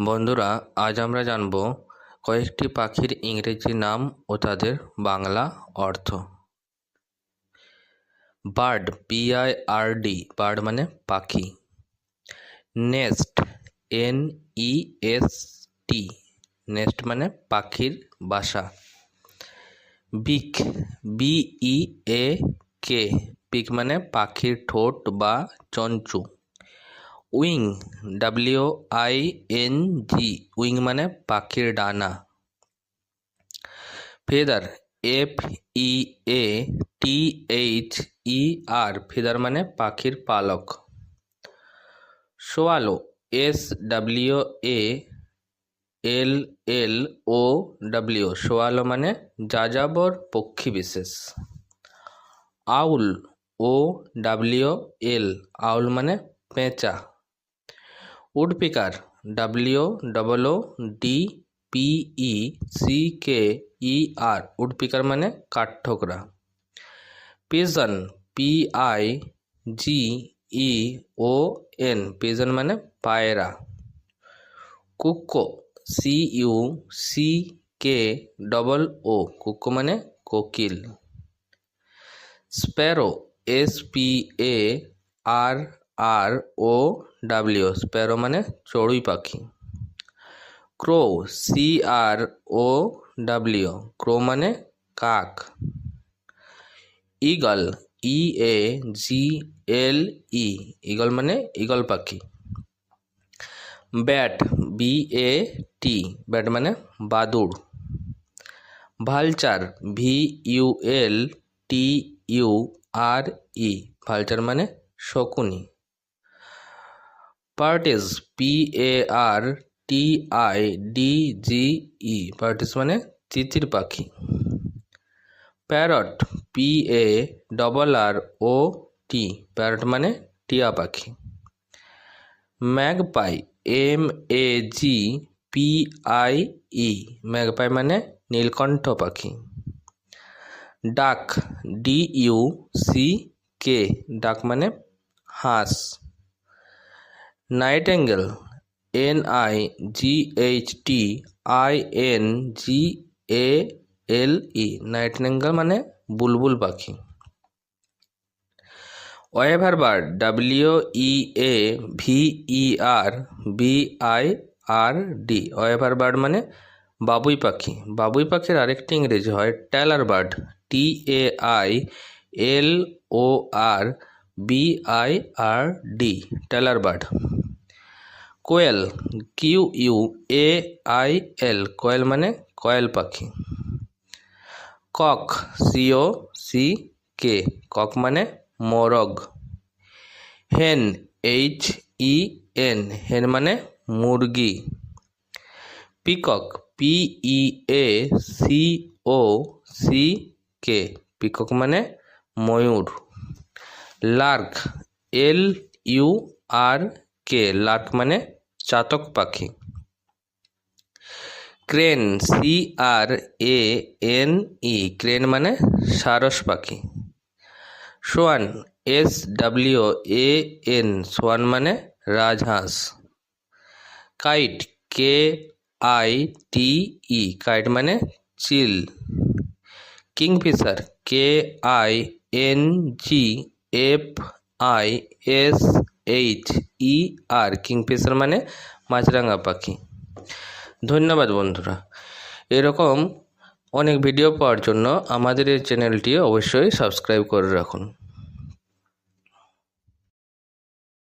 বন্ধুরা, আজ আমরা জানব কয়েকটি পাখির ইংরেজি নাম ও তাদের বাংলা অর্থ। বার্ড, BIRD, বার্ড মানে পাখি। নেস্ট, NEST, নেস্ট মানে পাখির বাসা। বিক, BEAK, বিক মানে পাখির ঠোঁট বা চঞ্চু। উইং, WING, উইং মানে পাখির ডানা। ফেদার, FEATHER, ফেদার মানে পাখির পালক। সোয়ালো, SWALLOW, সোয়ালো মানে যাযাবর পক্ষী বিশেষ। আউল, OWL, আউল মানে পেঁচা। উডপিকার, WOODPECKER, উডপিকার মানে কাঠঠোকরা। পিজন, PIGEON, পিজন মানে পায়রা। কুক্কো, CUCKOO, কুক্কো মানে কোকিল। স্প্যারো, SPARROW, স্প্যারো মানে চড়ুই পাখি। ক্রো, CROW, ক্রো মানে কাক। ঈগল, EAGLE, ঈগল মানে ঈগল পাখি। ব্যাট, BAT, ব্যাট মানে বাদুড়। ভালচার, VULTURE, ভালচার মানে শকুনি। পার্টিজ, PARTIDGE, পার্টিজ মানে তিতির পাখি। প্যারট, PARROT, প্যারট মানে টিয়া পাখি। ম্যাগপাই, MAGPIE, ম্যাগপাই মানে নীলকণ্ঠ পাখি। ডাক, DUCK, ডাক মানে হাঁস। নাইটেঙ্গেল, NIGHTINGALE, নাইটেঙ্গেল মানে বুলবুল পাখি। Weaver bird, WEAVERBIRD, weaver bird মানে বাবুই পাখি। বাবুই পাখির আরেকটি ইংরেজি হয় tailor bird, TAILORBIRD, tailor bird. Quail, QUAIL, quail মানে কয়েল পাখি। কক, COCK, কক মানে মোরগ। হেন, HEN, হেন মানে মুরগি। পিকক, PEACOCK, পিকক মানে ময়ূর। লার্ক, LURK, লার্ক মানে চাতক পাখি। ক্রেন, CRANE, ক্রেন মানে সারস পাখি। সোয়ান, SWAN, সোয়ান মানে রাজহাঁস। কাইট, KITE, কাইট মানে চিল। কিংফিশার, KINGFISHER, কিংফিশার মানে মাছরাঙা পাখি। ধন্যবাদ বন্ধুরা। এরকম অনেক ভিডিও পাওয়ার জন্য আমাদের এই চ্যানেলটি অবশ্যই সাবস্ক্রাইব করে রাখুন।